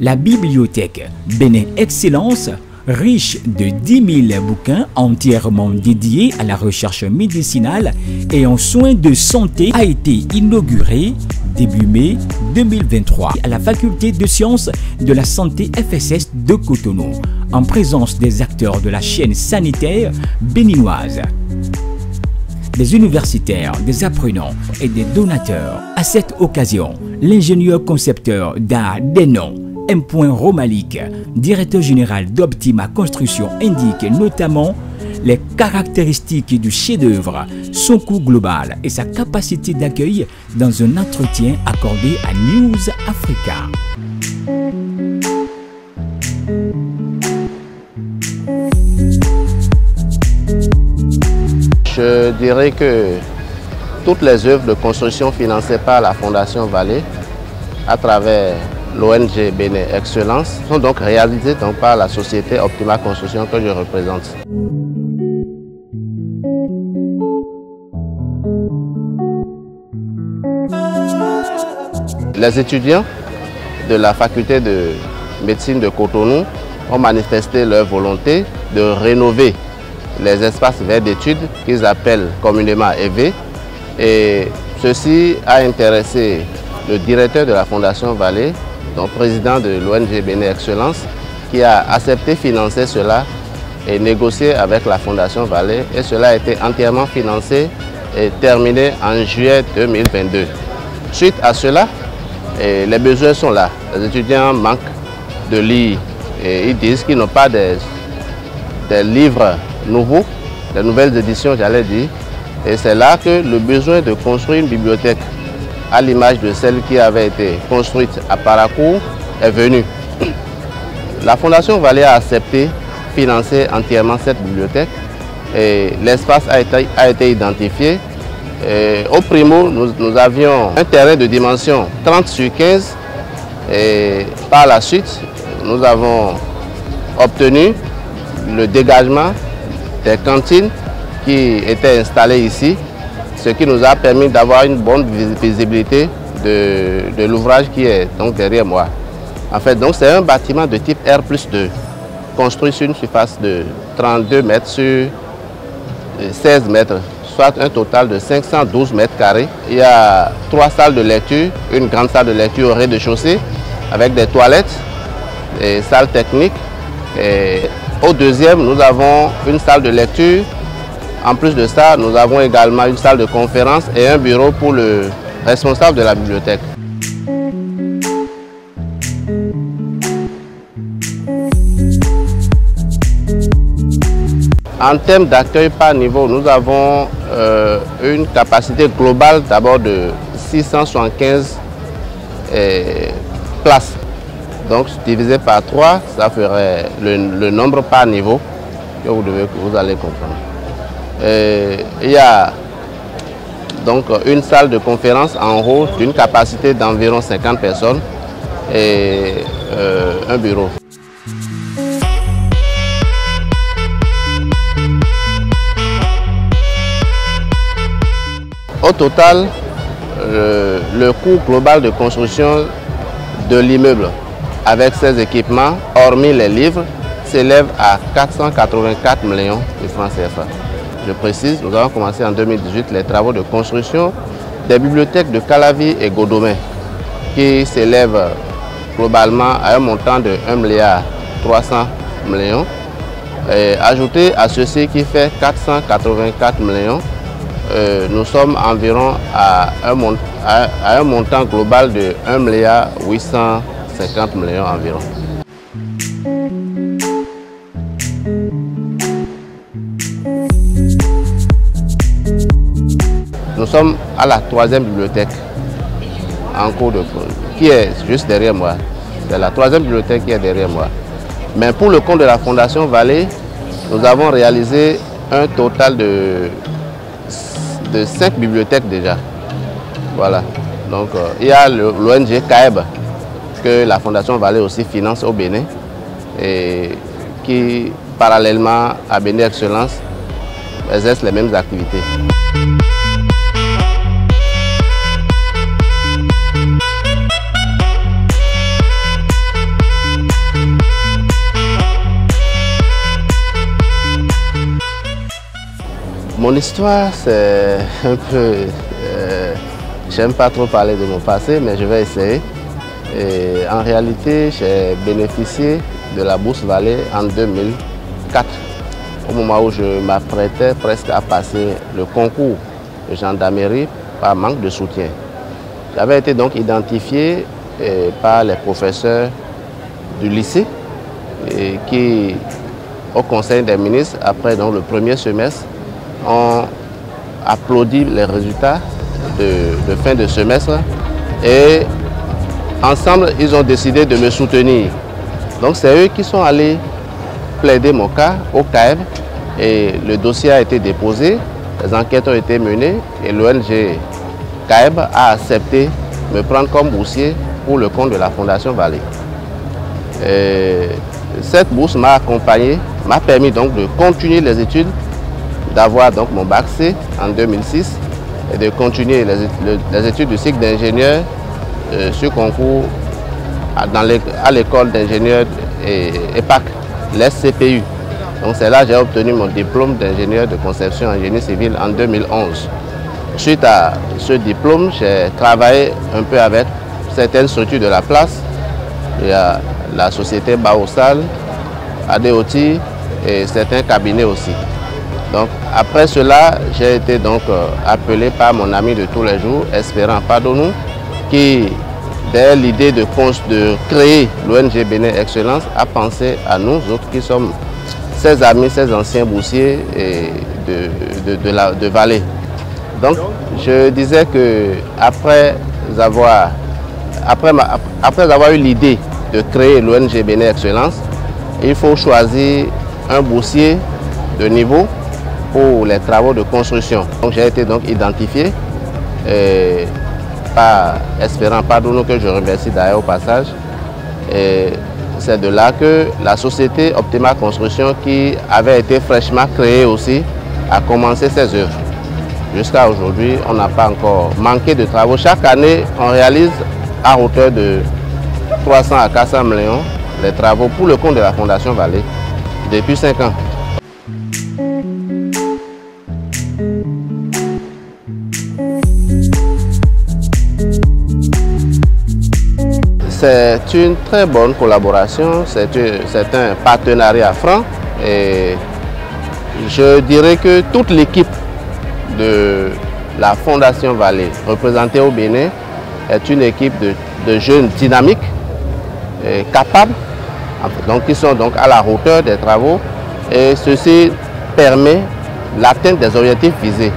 La bibliothèque Bénin Excellence, riche de 10 000 bouquins entièrement dédiés à la recherche médicinale et en soins de santé, a été inaugurée début mai 2023 à la faculté de sciences de la santé FSS de Cotonou, en présence des acteurs de la chaîne sanitaire béninoise, des universitaires, des apprenants et des donateurs. À cette occasion, l'ingénieur concepteur d'art des noms, M. Romalik, directeur général d'Optima Construction, indique notamment les caractéristiques du chef-d'œuvre, son coût global et sa capacité d'accueil dans un entretien accordé à News Africa. Je dirais que toutes les œuvres de construction financées par la Fondation Vallée à travers l'ONG Bénin Excellence sont donc réalisées par la société Optima Construction que je représente. Les étudiants de la faculté de médecine de Cotonou ont manifesté leur volonté de rénover les espaces verts d'études qu'ils appellent communément EV. Et ceci a intéressé le directeur de la Fondation Vallée, donc président de l'ONG Bénin Excellence, qui a accepté de financer cela et négocier avec la Fondation Vallée. Et cela a été entièrement financé et terminé en juillet 2022. Suite à cela, les besoins sont là. Les étudiants manquent de lire et ils disent qu'ils n'ont pas des livres nouveaux, des nouvelles éditions, j'allais dire. Et c'est là que le besoin de construire une bibliothèque à l'image de celle qui avait été construite à Paracourt est venu. La Fondation Vallée a accepté de financer entièrement cette bibliothèque et l'espace a été identifié. Et au primo, nous avions un terrain de dimension 30 sur 15 et par la suite, nous avons obtenu le dégagement des cantines qui étaient installées ici, ce qui nous a permis d'avoir une bonne visibilité de l'ouvrage qui est donc derrière moi. En fait, c'est un bâtiment de type R+2, construit sur une surface de 32 mètres sur 16 mètres, soit un total de 512 mètres carrés. Il y a 3 salles de lecture, une grande salle de lecture au rez-de-chaussée avec des toilettes, des salles techniques. Et au deuxième, nous avons une salle de lecture. En plus de ça, nous avons également une salle de conférence et un bureau pour le responsable de la bibliothèque. En termes d'accueil par niveau, nous avons une capacité globale d'abord de 675 places. Donc divisé par 3, ça ferait le nombre par niveau que vous allez comprendre. Il y a donc une salle de conférence en haut d'une capacité d'environ 50 personnes et un bureau. Au total, le coût global de construction de l'immeuble avec ses équipements, hormis les livres, s'élève à 484 millions de francs CFA. Je précise, nous avons commencé en 2018 les travaux de construction des bibliothèques de Calavi et Godomé qui s'élèvent globalement à un montant de 1,3 milliard. Et ajouté à ceci qui fait 484 millions, nous sommes environ à un montant global de 1,850 milliard environ. Nous sommes à la 3e bibliothèque en cours de projet, qui est juste derrière moi. C'est la 3e bibliothèque qui est derrière moi. Mais pour le compte de la Fondation Vallée, nous avons réalisé un total de 5 bibliothèques déjà. Voilà. Donc il y a l'ONG CAEB que la Fondation Vallée aussi finance au Bénin et qui parallèlement à Bénin Excellence exerce les mêmes activités. Mon histoire, c'est un peu... j'aime pas trop parler de mon passé, mais je vais essayer. Et en réalité, j'ai bénéficié de la bourse Vallée en 2004, au moment où je m'apprêtais presque à passer le concours de gendarmerie par manque de soutien. J'avais été donc identifié par les professeurs du lycée qui, au Conseil des ministres, après donc, le premier semestre, ont applaudi les résultats de fin de semestre et ensemble, ils ont décidé de me soutenir. Donc c'est eux qui sont allés plaider mon cas au CAEB et le dossier a été déposé, les enquêtes ont été menées et l'ONG CAEB a accepté de me prendre comme boursier pour le compte de la Fondation Vallée. Cette bourse m'a accompagné, m'a permis donc de continuer les études, d'avoir donc mon bac C en 2006 et de continuer les études du cycle d'ingénieur sur concours à l'école d'ingénieur EPAC, l'SCPU. Donc c'est là que j'ai obtenu mon diplôme d'ingénieur de conception en génie civil en 2011. Suite à ce diplôme, j'ai travaillé un peu avec certaines structures de la place. Il y a la société Baosal, Adeoti et certains cabinets aussi. Donc après cela, j'ai été donc appelé par mon ami de tous les jours, Espérant Padonou, qui, dès l'idée de créer l'ONG Bénin Excellence, a pensé à nous autres qui sommes ses amis, ses anciens boursiers de Vallée. Donc je disais que après avoir eu l'idée de créer l'ONG Bénin Excellence, il faut choisir un boursier de niveau pour les travaux de construction. Donc j'ai été donc identifié par Espérant Padonou, que je remercie d'ailleurs au passage. C'est de là que la société Optima Construction, qui avait été fraîchement créée aussi, a commencé ses œuvres. Jusqu'à aujourd'hui, on n'a pas encore manqué de travaux. Chaque année, on réalise à hauteur de 300 à 400 millions les travaux pour le compte de la Fondation Vallée depuis 5 ans. C'est une très bonne collaboration, c'est un partenariat franc et je dirais que toute l'équipe de la Fondation Vallée représentée au Bénin est une équipe de jeunes dynamiques et capables, donc qui sont donc à la hauteur des travaux et ceci permet l'atteinte des objectifs visés.